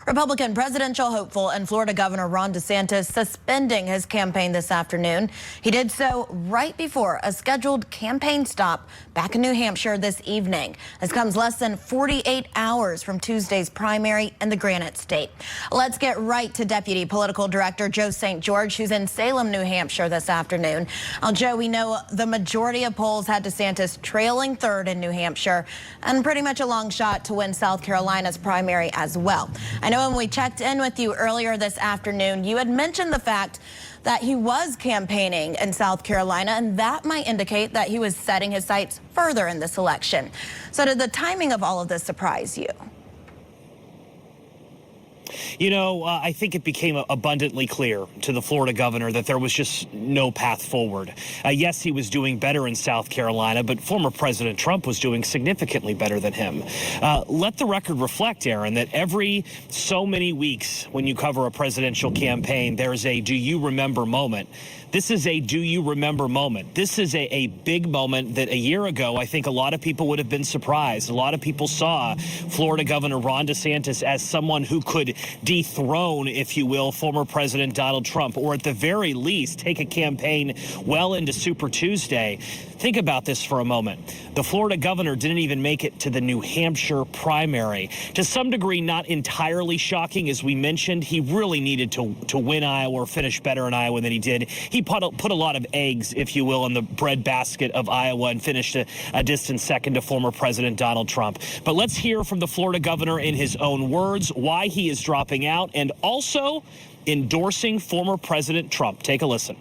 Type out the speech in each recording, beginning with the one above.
Republican presidential hopeful and Florida Governor Ron DeSantis suspending his campaign this afternoon. He did so right before a scheduled campaign stop back in New Hampshire this evening. This comes less than 48 hours from Tuesday's primary in the Granite State. Let's get right to Deputy Political Director Joe St. George, who's in Salem, New Hampshire this afternoon. Now, Joe, we know the majority of polls had DeSantis trailing third in New Hampshire and pretty much a long shot to win South Carolina's primary as well. I know when we checked in with you earlier this afternoon, you had mentioned the fact that he was campaigning in South Carolina, and that might indicate that he was setting his sights further in this election. So did the timing of all of this surprise you? You know, I think it became abundantly clear to the Florida governor that there was just no path forward. Yes, he was doing better in South Carolina, but former President Trump was doing significantly better than him. Let the record reflect, Aaron, that every so many weeks when you cover a presidential campaign, there's a do you remember moment. This is a do you remember moment. This is a big moment that a year ago, I think a lot of people would have been surprised. A lot of people saw Florida Governor Ron DeSantis as someone who could dethrone, if you will, former President Donald Trump, or at the very least take a campaign well into Super Tuesday. Think about this for a moment. The Florida governor didn't even make it to the New Hampshire primary. To some degree, not entirely shocking. As we mentioned, he really needed to win Iowa or finish better in Iowa than he did. He put a lot of eggs, if you will, in the breadbasket of Iowa and finished a distant second to former President Donald Trump. But let's hear from the Florida governor in his own words why he is dropping out and also endorsing former President Trump. Take a listen.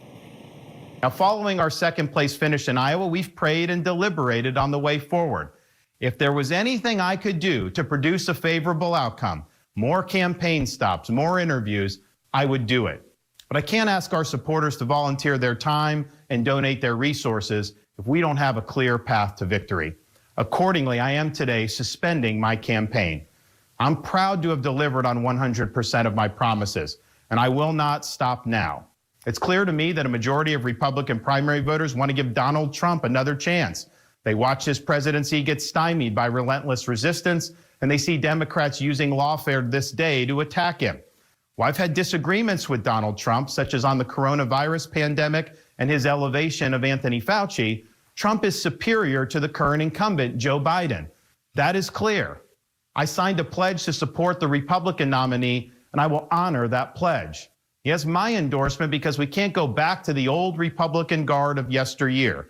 Now, following our second place finish in Iowa, we've prayed and deliberated on the way forward. If there was anything I could do to produce a favorable outcome, more campaign stops, more interviews, I would do it. But I can't ask our supporters to volunteer their time and donate their resources if we don't have a clear path to victory. Accordingly, I am today suspending my campaign. I'm proud to have delivered on 100% of my promises, and I will not stop now. It's clear to me that a majority of Republican primary voters want to give Donald Trump another chance. They watch his presidency get stymied by relentless resistance, and they see Democrats using lawfare this day to attack him. Well, I've had disagreements with Donald Trump, such as on the coronavirus pandemic and his elevation of Anthony Fauci. Trump is superior to the current incumbent, Joe Biden. That is clear. I signed a pledge to support the Republican nominee, and I will honor that pledge. He has my endorsement because we can't go back to the old Republican guard of yesteryear.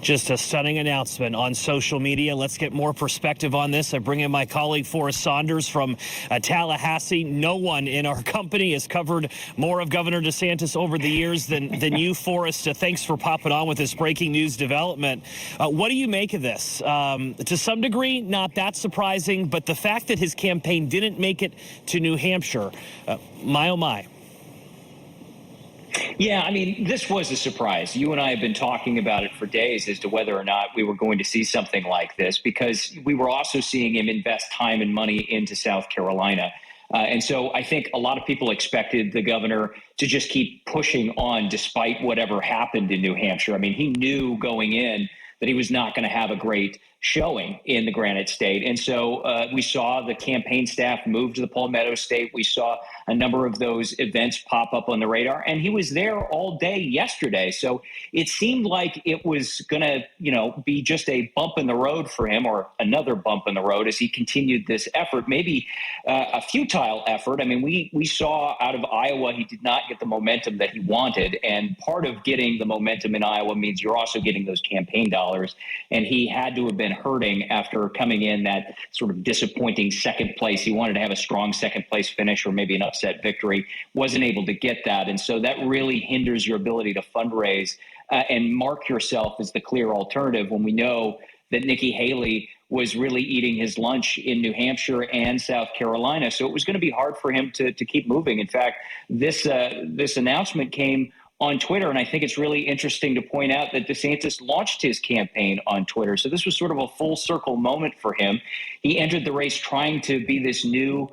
Just a stunning announcement on social media. Let's get more perspective on this. I bring in my colleague Forrest Saunders from Tallahassee. No one in our company has covered more of Governor DeSantis over the years than you, Forrest. Thanks for popping on with this breaking news development. What do you make of this? To some degree, not that surprising, but the fact that his campaign didn't make it to New Hampshire, my oh my. Yeah, I mean, this was a surprise. You and I have been talking about it for days as to whether or not we were going to see something like this, because we were also seeing him invest time and money into South Carolina. And so I think a lot of people expected the governor to just keep pushing on despite whatever happened in New Hampshire. I mean, he knew going in that he was not going to have a great showing in the Granite State. And so we saw the campaign staff move to the Palmetto State. We saw a number of those events pop up on the radar, and he was there all day yesterday. So it seemed like it was going to, be just a bump in the road for him, or another bump in the road as he continued this effort, maybe a futile effort. I mean, we saw out of Iowa, he did not get the momentum that he wanted. And part of getting the momentum in Iowa means you're also getting those campaign dollars. And he had to have been hurting after coming in that sort of disappointing second place. He wanted to have a strong second place finish or maybe an upset victory, wasn't able to get that. And so that really hinders your ability to fundraise and mark yourself as the clear alternative when we know that Nikki Haley was really eating his lunch in New Hampshire and South Carolina. So it was going to be hard for him to keep moving. In fact, this announcement came on Twitter, and I think it's really interesting to point out that DeSantis launched his campaign on Twitter. So this was sort of a full circle moment for him. He entered the race trying to be this new,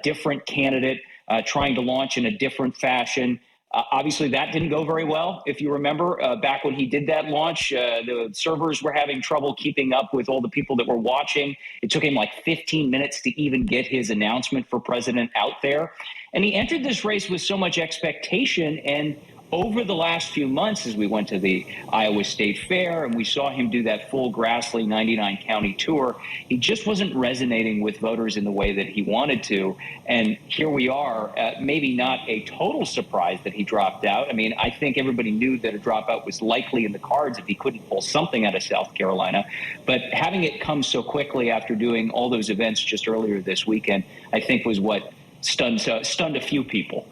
different candidate, trying to launch in a different fashion. Obviously, that didn't go very well. If you remember, back when he did that launch, the servers were having trouble keeping up with all the people that were watching. It took him like 15 minutes to even get his announcement for president out there. And he entered this race with so much expectation. And over the last few months, as we went to the Iowa State Fair and we saw him do that full Grassley 99 county tour, he just wasn't resonating with voters in the way that he wanted to. And here we are, maybe not a total surprise that he dropped out. I mean, I think everybody knew that a dropout was likely in the cards if he couldn't pull something out of South Carolina. But having it come so quickly after doing all those events just earlier this weekend, I think was what stunned a few people.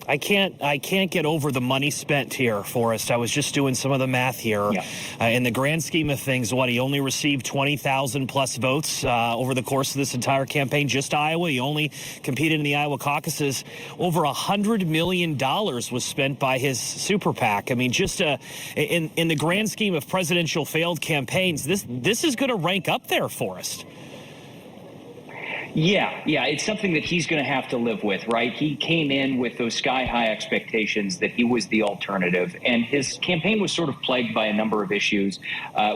I can't get over the money spent here, Forrest. I was just doing some of the math here. Yeah. In the grand scheme of things, he only received 20,000 plus votes over the course of this entire campaign, just Iowa. He only competed in the Iowa caucuses. Over $100 million was spent by his super PAC. I mean, just in the grand scheme of presidential failed campaigns, this is going to rank up there, Forrest. Yeah, it's something that he's going to have to live with, right? He came in with those sky-high expectations that he was the alternative, and his campaign was sort of plagued by a number of issues,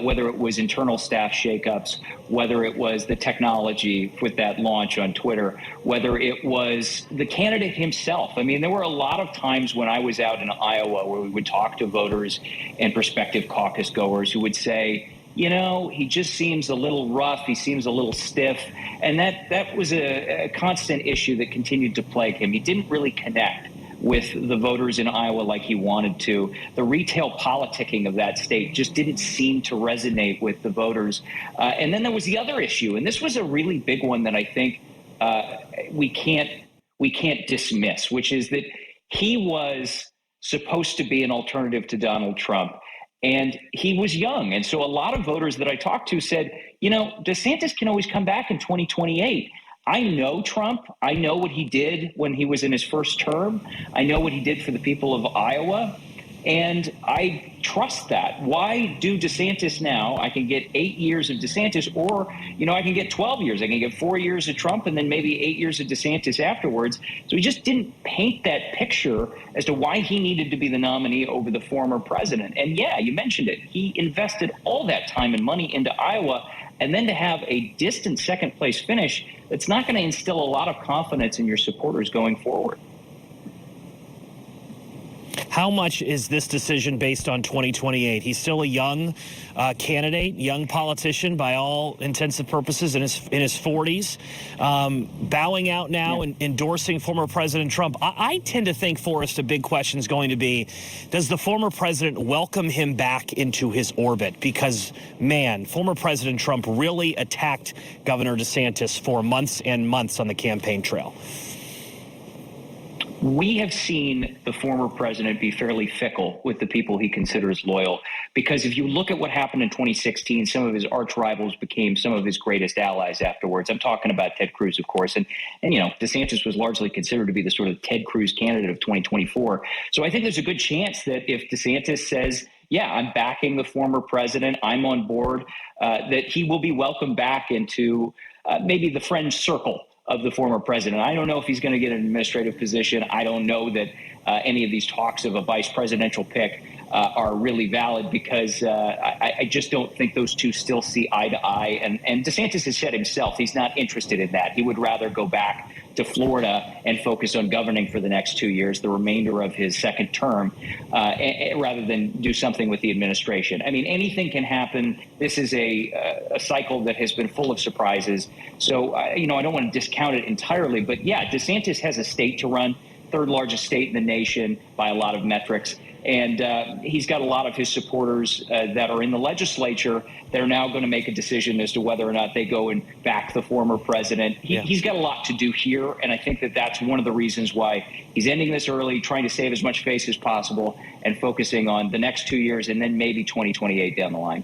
whether it was internal staff shakeups, whether it was the technology with that launch on Twitter, whether it was the candidate himself. I mean, there were a lot of times when I was out in Iowa where we would talk to voters and prospective caucus goers who would say, you know, he just seems a little rough. He seems a little stiff. And that was a constant issue that continued to plague him. He didn't really connect with the voters in Iowa like he wanted to. The retail politicking of that state just didn't seem to resonate with the voters. And then there was the other issue, and this was a really big one that I think we can't dismiss, which is that he was supposed to be an alternative to Donald Trump. And he was young. And so a lot of voters that I talked to said, you know, DeSantis can always come back in 2028. I know Trump. I know what he did when he was in his first term. I know what he did for the people of Iowa. And I trust that. Why do DeSantis now? I can get 8 years of DeSantis, or, you know, I can get 12 years. I can get 4 years of Trump and then maybe 8 years of DeSantis afterwards. So he just didn't paint that picture as to why he needed to be the nominee over the former president. And yeah, you mentioned it. He invested all that time and money into Iowa, and then to have a distant second place finish, that's not going to instill a lot of confidence in your supporters going forward. How much is this decision based on 2028? He's still a young candidate, young politician by all intents and purposes, in his 40s, bowing out now and endorsing former President Trump. I tend to think, Forrest, a big question is going to be, does the former president welcome him back into his orbit? Because, man, former President Trump really attacked Governor DeSantis for months and months on the campaign trail. We have seen the former president be fairly fickle with the people he considers loyal, because if you look at what happened in 2016, some of his arch rivals became some of his greatest allies afterwards. I'm talking about Ted Cruz, of course. And you know, DeSantis was largely considered to be the sort of Ted Cruz candidate of 2024. So I think there's a good chance that if DeSantis says, yeah, I'm backing the former president, I'm on board, that he will be welcomed back into maybe the friend circle of the former president. I don't know if he's going to get an administrative position. I don't know that any of these talks of a vice presidential pick are really valid, because I just don't think those two still see eye to eye. And DeSantis has said himself he's not interested in that. He would rather go back to Florida and focus on governing for the next 2 years, the remainder of his second term, rather than do something with the administration. I mean, anything can happen. This is a cycle that has been full of surprises. So, you know, I don't want to discount it entirely. But, yeah, DeSantis has a state to run, third largest state in the nation by a lot of metrics. And he's got a lot of his supporters that are in the legislature that are now going to make a decision as to whether or not they go and back the former president. He's got a lot to do here, and I think that that's one of the reasons why he's ending this early, trying to save as much face as possible, and focusing on the next 2 years and then maybe 2028 down the line.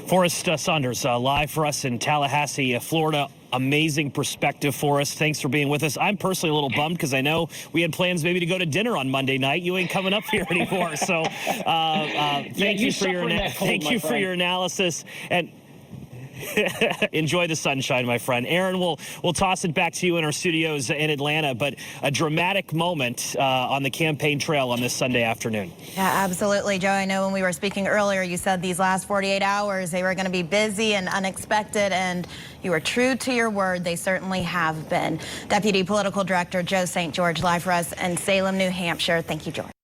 Forrest Saunders, live for us in Tallahassee, Florida. Amazing perspective for us. Thanks for being with us. I'm personally a little bummed because I know we had plans maybe to go to dinner on Monday night. You ain't coming up here anymore. So thank you for your analysis. And Enjoy the sunshine, my friend. Aaron, we'll toss it back to you in our studios in Atlanta, but a dramatic moment on the campaign trail on this Sunday afternoon. Yeah, absolutely, Joe. I know when we were speaking earlier, you said these last 48 hours, they were going to be busy and unexpected, and you were true to your word. They certainly have been. Deputy Political Director Joe St. George live for us in Salem, New Hampshire. Thank you, George.